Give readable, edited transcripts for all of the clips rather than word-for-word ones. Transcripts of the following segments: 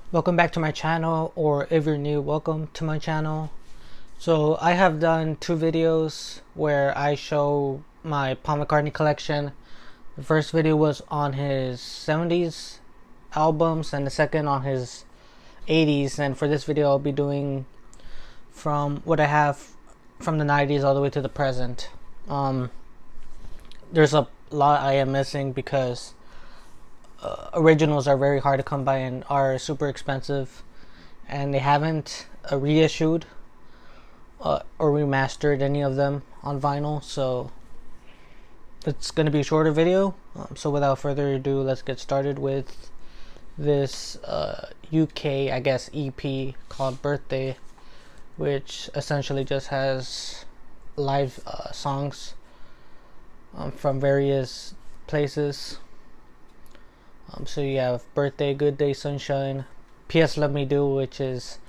Welcome back to my channel, or if you're new, welcome to my channel. So I have done two videos where I show my Paul McCartney collection. The first video was on his 70s albums and the second on his 80s, and for this video I'll be doing from what I have from the 90s all the way to the present. There's a lot I am missing because originals are very hard to come by and are super expensive, and they haven't reissued or remastered any of them on vinyl, so it's going to be a shorter video. So without further ado, let's get started with this UK, I guess, EP called Birthday, which essentially just has live songs from various places. So you have Birthday, Good Day, Sunshine, PS Love Me Do, which is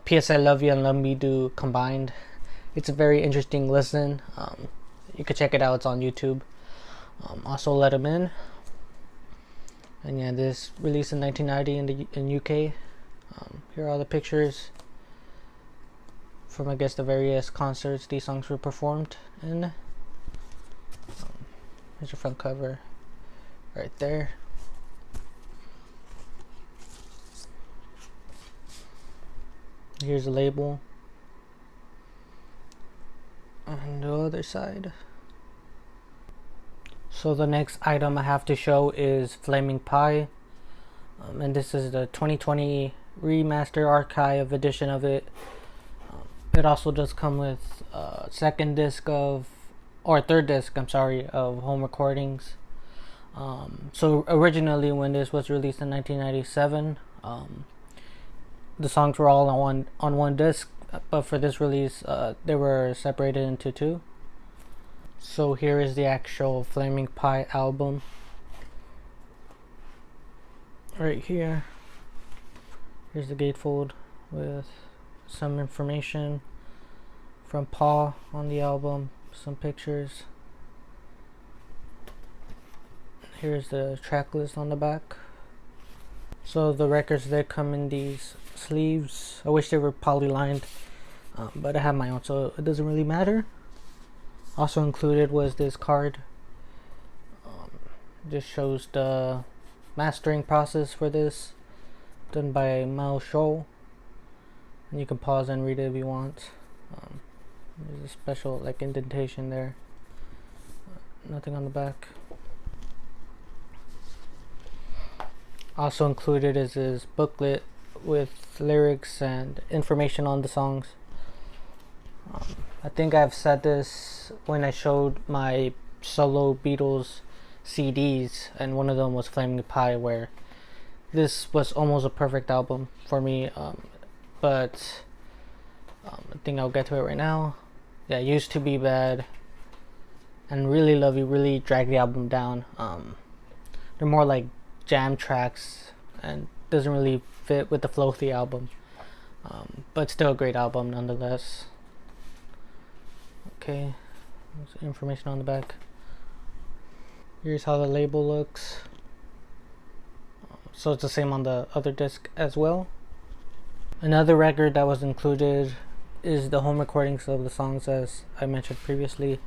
PS I Love You and Love Me Do combined. It's a very interesting listen. You can check it out, it's on YouTube. Also Let 'Em In. And yeah, this released in 1990 in UK. Here are all the pictures from, I guess, the various concerts these songs were performed in. Here's your front cover right there. Here's the label on the other side. So the next item I have to show is Flaming Pie, and this is the 2020 remaster archive edition of it. It also does come with second disc of, or third disc, I'm sorry, of home recordings. So originally when this was released in 1997, the songs were all on one disc, but for this release they were separated into two. So here is the actual Flaming Pie album right here. Here's the gatefold with some information from Paul on the album, some pictures. Here's the track list on the back. So the records, they come in these sleeves. I wish they were poly-lined, but I have my own, so it doesn't really matter. Also included was this card. This shows the mastering process for this, done by Miles Scholl, and you can pause and read it if you want. There's a special like indentation there. Nothing on the back. Also included is this booklet with lyrics and information on the songs. I think I've said this when I showed my solo Beatles CDs, and one of them was Flaming Pie, where this was almost a perfect album for me, but I think I'll get to it right now. Yeah, Used to Be Bad and Really Love You really drag the album down. They're more like jam tracks and doesn't really fit with the flow of the album, but still a great album nonetheless. Okay, there's information on the back. Here's how the label looks. So it's the same on the other disc as well. Another record that was included is the home recordings of the songs, as I mentioned previously.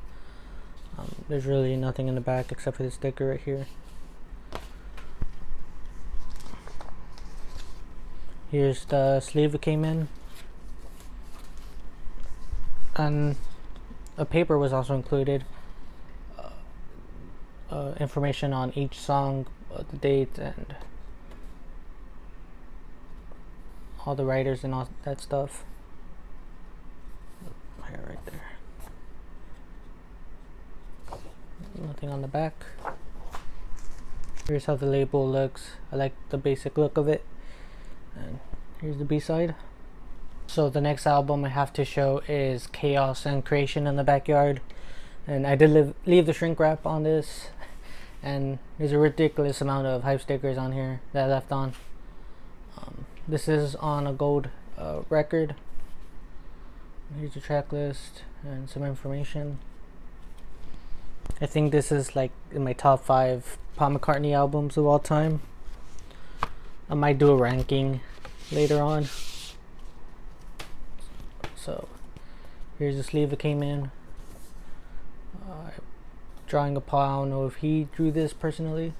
There's really nothing in the back except for the sticker right here. Here's the sleeve it came in, and a paper was also included. Information on each song, the date, and all the writers and all that stuff. Here, right there. Nothing on the back. Here's how the label looks. I like the basic look of it. And here's the B-side. So the next album I have to show is Chaos and Creation in the Backyard, and I did leave the shrink wrap on this, and there's a ridiculous amount of hype stickers on here that I left on. This is on a gold record. Here's the track list and some information. I think this is like in my top 5 Paul McCartney albums of all time. I might do a ranking later on. So here's the sleeve that came in. Drawing a Paul. I don't know if he drew this personally.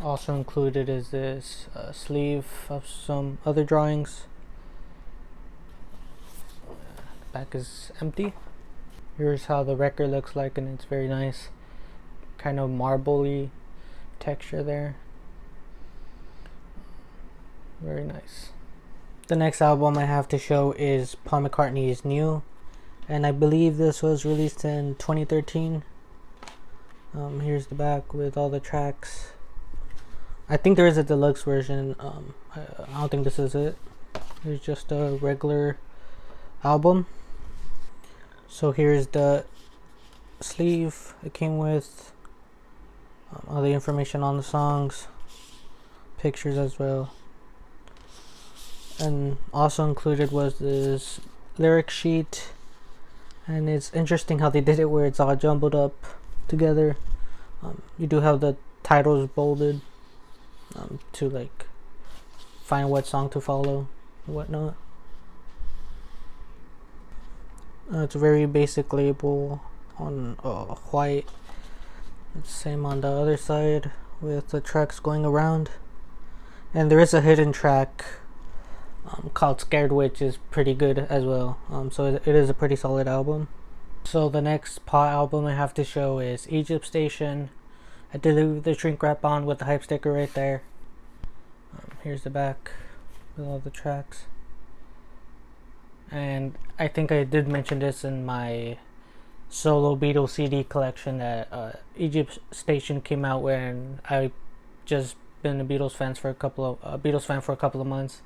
Also included is this sleeve of some other drawings. The back is empty. Here's how the record looks like, and it's very nice. Kind of marbly texture there. Very nice. The next album I have to show is Paul McCartney's New, and I believe this was released in 2013. Here's the back with all the tracks. I think there is a deluxe version. I don't think this is it. It's just a regular album. So here's the sleeve it came with. All the information on the songs, pictures as well. And also included was this lyric sheet, and it's interesting how they did it where it's all jumbled up together. You do have the titles bolded to like find what song to follow and whatnot. It's a very basic label on white. It's same on the other side with the tracks going around, and there is a hidden track called Scared, which is pretty good as well. So it is a pretty solid album. So the next Paul album I have to show is Egypt Station. I did leave the shrink wrap on with the hype sticker right there. Here's the back with all the tracks, and I think I did mention this in my solo Beatles CD collection that Egypt Station came out when I just been a Beatles fan for a couple of months.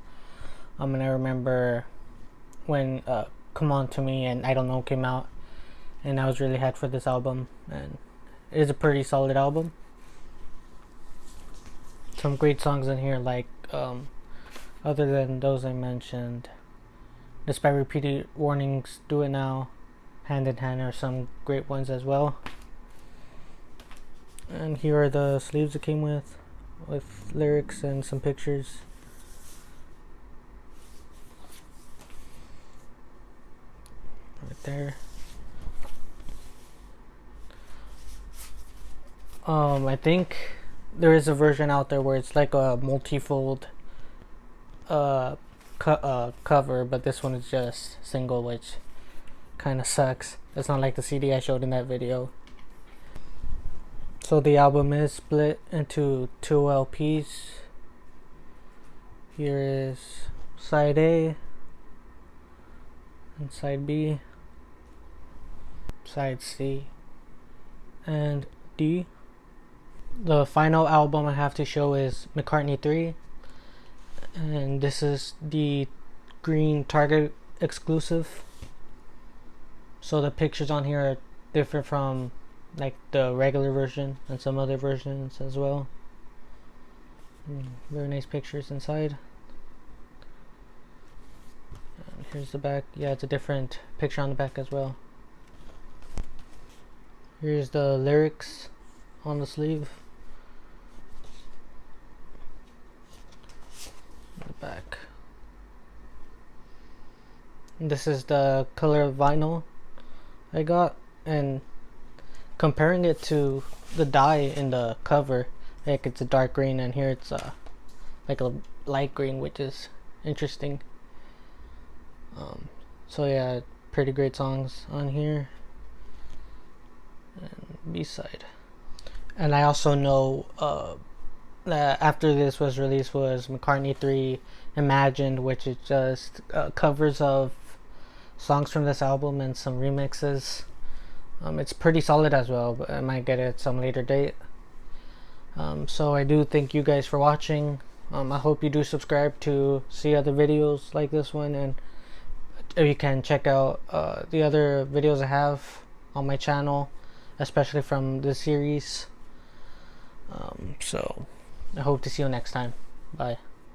And I remember when Come On To Me and I Don't Know came out, and I was really hyped for this album, and it is a pretty solid album. Some great songs in here, like other than those I mentioned, Despite Repeated Warnings, Do It Now, Hand in Hand are some great ones as well. And here are the sleeves it came with lyrics and some pictures. Right there. I think there is a version out there where it's like a multi-fold cover, but this one is just single, which kind of sucks. It's not like the CD I showed in that video. So the album is split into 2 LPs. Here is side A and side B, side C and D. The final album I have to show is McCartney 3, and this is the green Target exclusive. So the pictures on here are different from like the regular version and some other versions as well. Very nice pictures inside. And here's the back. Yeah, it's a different picture on the back as well. Here's the lyrics on the sleeve. The back. And this is the color of vinyl I got, and comparing it to the dye in the cover, like it's a dark green, and here it's like a light green, which is interesting. So yeah, pretty great songs on here. And B-side. And I also know that after this was released was McCartney 3 Imagined, which is just covers of songs from this album and some remixes. It's pretty solid as well, but I might get it at some later date. So I do thank you guys for watching. I hope you do subscribe to see other videos like this one, and you can check out the other videos I have on my channel, especially from this series. So I hope to see you next time. Bye.